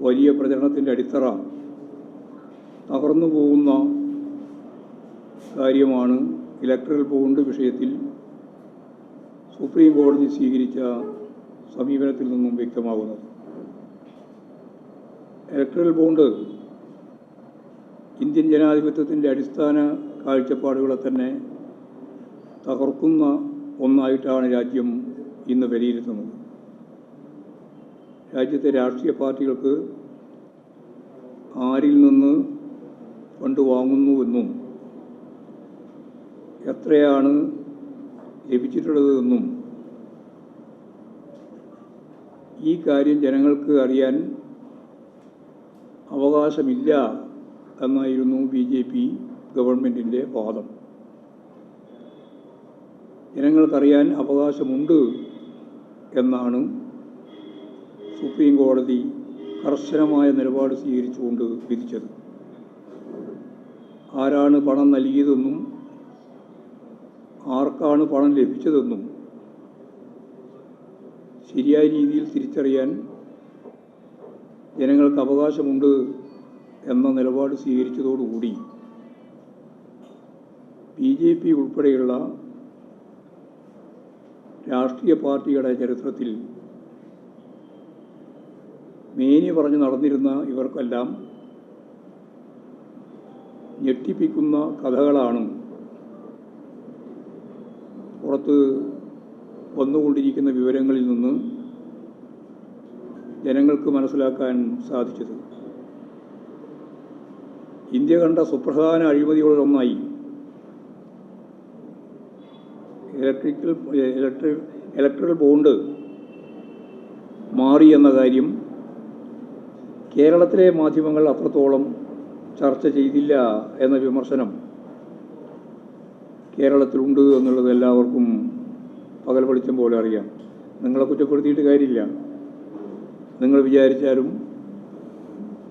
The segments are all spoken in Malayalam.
വലിയ പ്രചരണത്തിൻ്റെ അടിത്തറ തകർന്നു പോകുന്ന കാര്യമാണ് ഇലക്ട്രൽ ബോണ്ട് വിഷയത്തിൽ സുപ്രീം കോടതി സ്വീകരിച്ച സമീപനത്തിൽ നിന്നും വ്യക്തമാകുന്നത്. ഇലക്ട്രൽ ബോണ്ട് ഇന്ത്യൻ ജനാധിപത്യത്തിൻ്റെ അടിസ്ഥാന കാഴ്ചപ്പാടുകളെ തന്നെ തകർക്കുന്ന ഒന്നായിട്ടാണ് രാജ്യം ഇന്ന് വിലയിരുത്തുന്നത്. രാജ്യത്തെ രാഷ്ട്രീയ പാർട്ടികൾക്ക് ആരിൽ നിന്ന് ഫണ്ട് വാങ്ങുന്നുവെന്നും എത്രയാണ് ലഭിച്ചിട്ടുള്ളതെന്നും ഈ കാര്യം ജനങ്ങൾക്ക് അറിയാൻ അവകാശമില്ല എന്നായിരുന്നു BJP ഗവൺമെൻറ്റിൻ്റെ വാദം. ജനങ്ങൾക്കറിയാൻ അവകാശമുണ്ട് എന്നാണ് സുപ്രീം കോടതി കർശനമായ നിലപാട് സ്വീകരിച്ചുകൊണ്ട് വിധിച്ചത്. ആരാണ് പണം നൽകിയതെന്നും ആർക്കാണ് പണം ലഭിച്ചതെന്നും ശരിയായ രീതിയിൽ തിരിച്ചറിയാൻ ജനങ്ങൾക്ക് അവകാശമുണ്ട് എന്ന നിലപാട് സ്വീകരിച്ചതോടുകൂടി BJP ഉൾപ്പെടെയുള്ള രാഷ്ട്രീയ പാർട്ടികളുടെ ചരിത്രത്തിൽ മേനി പറഞ്ഞു നടന്നിരുന്ന ഇവർക്കെല്ലാം ഞെട്ടിപ്പിക്കുന്ന കഥകളാണ് പുറത്ത് വന്നുകൊണ്ടിരിക്കുന്ന വിവരങ്ങളിൽ നിന്ന് ജനങ്ങൾക്ക് മനസ്സിലാക്കാൻ സാധിച്ചത്. ഇന്ത്യ കണ്ട സുപ്രധാന അഴിമതികളിലൊന്നായി ഇലക്ട്രൽ ബോണ്ട് മാറി എന്ന കാര്യം കേരളത്തിലെ മാധ്യമങ്ങൾ അത്രത്തോളം ചർച്ച ചെയ്തില്ല എന്ന വിമർശനം കേരളത്തിലുണ്ട് എന്നുള്ളത് എല്ലാവർക്കും പകൽ വെളിച്ചം പോലെ അറിയാം. നിങ്ങളെ കുറ്റപ്പെടുത്തിയിട്ട് കാര്യമില്ല. നിങ്ങൾ വിചാരിച്ചാലും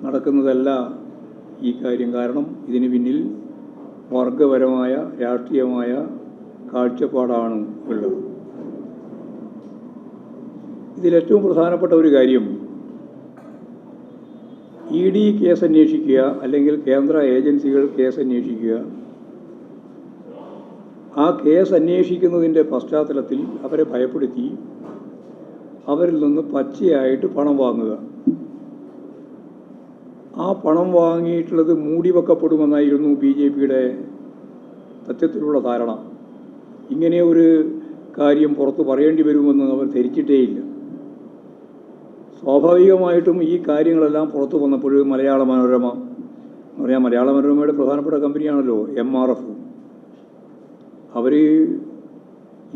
നടക്കുന്നതല്ല ഈ കാര്യം. കാരണം ഇതിന് പിന്നിൽ വർഗപരമായ രാഷ്ട്രീയമായ കാഴ്ചപ്പാടാണ് ഉള്ളത്. ഇതിലേറ്റവും പ്രധാനപ്പെട്ട ഒരു കാര്യം ED കേസ് അന്വേഷിക്കുക, അല്ലെങ്കിൽ കേന്ദ്ര ഏജൻസികൾ കേസ് അന്വേഷിക്കുക. ആ കേസ് അന്വേഷിക്കുന്നതിൻ്റെ പശ്ചാത്തലത്തിൽ അവരെ ഭയപ്പെടുത്തി അവരിൽ നിന്ന് പച്ചയായിട്ട് പണം വാങ്ങുക. ആ പണം വാങ്ങിയിട്ടുള്ളത് മൂടിവെക്കപ്പെടുമെന്നായിരുന്നു BJPയുടെ സത്യത്തിലുള്ള ധാരണ. ഇങ്ങനെ ഒരു കാര്യം പുറത്ത് പറയേണ്ടി വരുമെന്ന് അവർ ധരിച്ചിട്ടേയില്ല. സ്വാഭാവികമായിട്ടും ഈ കാര്യങ്ങളെല്ലാം പുറത്തു വന്നപ്പോൾ മലയാള മനോരമ എന്ന് പറഞ്ഞാൽ മലയാള മനോരമയുടെ പ്രധാനപ്പെട്ട കമ്പനിയാണല്ലോ MRF. അവർ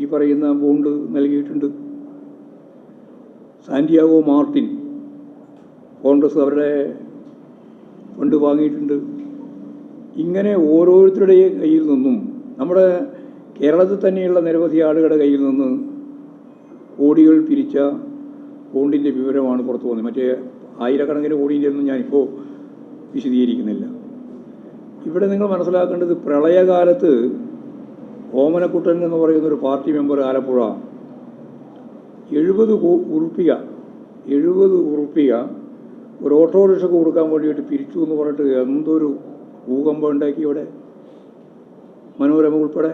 ഈ പറയുന്ന ബോണ്ട് നൽകിയിട്ടുണ്ട്. സാന്റിയാഗോ മാർട്ടിൻ കോൺഗ്രസ് അവരുടെ ഫണ്ട് വാങ്ങിയിട്ടുണ്ട്. ഇങ്ങനെ ഓരോരുത്തരുടെയും കയ്യിൽ നിന്നും, നമ്മുടെ കേരളത്തിൽ തന്നെയുള്ള നിരവധി ആളുകളുടെ കയ്യിൽ നിന്ന് കോടികൾ പിരിച്ച ബോണ്ടിൻ്റെ വിവരമാണ് പുറത്തു വന്നത്. മറ്റേ ആയിരക്കണക്കിന് കോടിൻ്റെ ഒന്നും ഞാനിപ്പോൾ വിശദീകരിക്കുന്നില്ല. ഇവിടെ നിങ്ങൾ മനസ്സിലാക്കേണ്ടത്, പ്രളയകാലത്ത് ഓമനക്കുട്ടൻ എന്ന് പറയുന്നൊരു പാർട്ടി മെമ്പർ ആലപ്പുഴ 70 ഉറുപ്പിക ഒരു ഓട്ടോറിക്ഷക്ക് കൊടുക്കാൻ വേണ്ടിയിട്ട് പിരിച്ചു എന്ന് പറഞ്ഞിട്ട് എന്തൊരു ഭൂകമ്പം ഉണ്ടാക്കി ഇവിടെ. മനോരമ ഉൾപ്പെടെ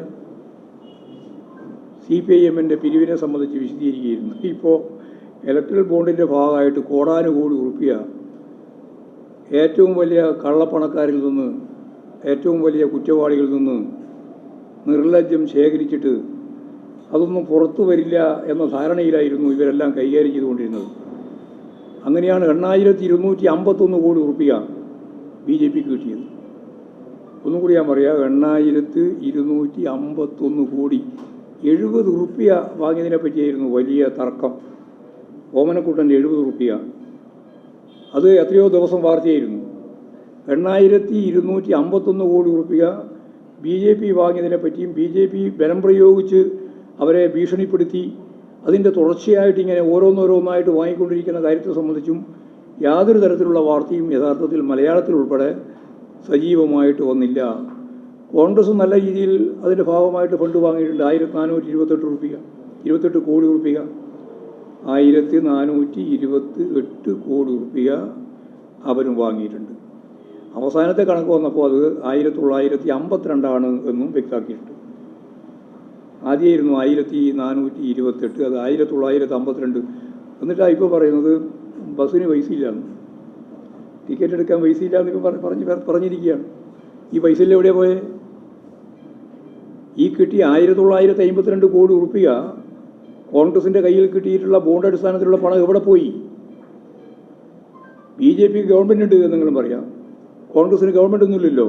CPIMൻ്റെ പിരിവിനെ സംബന്ധിച്ച് വിശദീകരിക്കുകയായിരുന്നു. ഇപ്പോൾ ഇലക്ട്രൽ ബോണ്ടിൻ്റെ ഭാഗമായിട്ട് കോടാനുകോടി ഉറുപ്പിക ഏറ്റവും വലിയ കള്ളപ്പണക്കാരിൽ നിന്ന്, ഏറ്റവും വലിയ കുറ്റവാളികളിൽ നിന്ന് നിർലജ്ജം ശേഖരിച്ചിട്ട് അതൊന്നും പുറത്തു വരില്ല എന്ന ധാരണയിലായിരുന്നു ഇവരെല്ലാം കൈകാര്യം ചെയ്തുകൊണ്ടിരുന്നത്. അങ്ങനെയാണ് 8251 കോടി ഉറുപ്പിക BJPക്ക് കിട്ടിയത്. ഒന്നും കൂടി ഞാൻ പറയാം, 8251 കോടി. 70 ഉറുപ്പിക വാങ്ങിയതിനെ പറ്റിയായിരുന്നു വലിയ തർക്കം. ഓമനക്കുട്ടൻ്റെ 70 ഉറുപ്പിക, അത് എത്രയോ ദിവസം വാർത്തയായിരുന്നു. 8251 കോടി ഉറുപ്പിക BJP വാങ്ങിയതിനെ പറ്റിയും BJP ബലം പ്രയോഗിച്ച് അവരെ ഭീഷണിപ്പെടുത്തി അതിൻ്റെ തുടർച്ചയായിട്ട് ഇങ്ങനെ ഓരോന്നോരോന്നായിട്ട് വാങ്ങിക്കൊണ്ടിരിക്കുന്ന കാര്യത്തെ സംബന്ധിച്ചും യാതൊരു തരത്തിലുള്ള വാർത്തയും യഥാർത്ഥത്തിൽ മലയാളത്തിൽ ഉൾപ്പെടെ സജീവമായിട്ട് വന്നില്ല. കോൺഗ്രസ് നല്ല രീതിയിൽ അതിൻ്റെ ഭാഗമായിട്ട് ഫണ്ട് വാങ്ങിയിട്ടുണ്ട്. 1428 കോടി ഉറുപ്പിക 1428 കോടി ഉറുപ്പിക അവരും വാങ്ങിയിട്ടുണ്ട്. അവസാനത്തെ കണക്ക് വന്നപ്പോൾ അത് 1952 എന്നും വ്യക്തമാക്കിയിട്ടുണ്ട്. ആദ്യമായിരുന്നു 1428, അത് 1952. എന്നിട്ടാണ് ഇപ്പോൾ പറയുന്നത് ബസ്സിന് പൈസയില്ലാന്ന്, ടിക്കറ്റ് എടുക്കാൻ പൈസയില്ലാന്ന് ഇപ്പോൾ പറഞ്ഞിരിക്കുകയാണ്. ഈ പൈസയിൽ എവിടെയാണ് പോയത്? ഈ കിട്ടിയ 1952 കോടി ഉറുപ്പിക കോൺഗ്രസിൻ്റെ കയ്യിൽ കിട്ടിയിട്ടുള്ള ബോണ്ട് അടിസ്ഥാനത്തിലുള്ള പണം എവിടെ പോയി? BJP ഗവൺമെൻറ് ഉണ്ട് എന്നെങ്കിലും പറയാം, കോൺഗ്രസിന് ഗവൺമെൻറ് ഒന്നുമില്ലല്ലോ.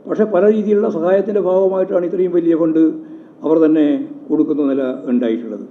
പക്ഷേ പല രീതിയിലുള്ള സഹായത്തിൻ്റെ ഭാഗമായിട്ടാണ് ഇത്രയും വലിയ ഫണ്ട് അവർ തന്നെ കൊടുക്കുന്ന നില ഉണ്ടായിട്ടുള്ളത്.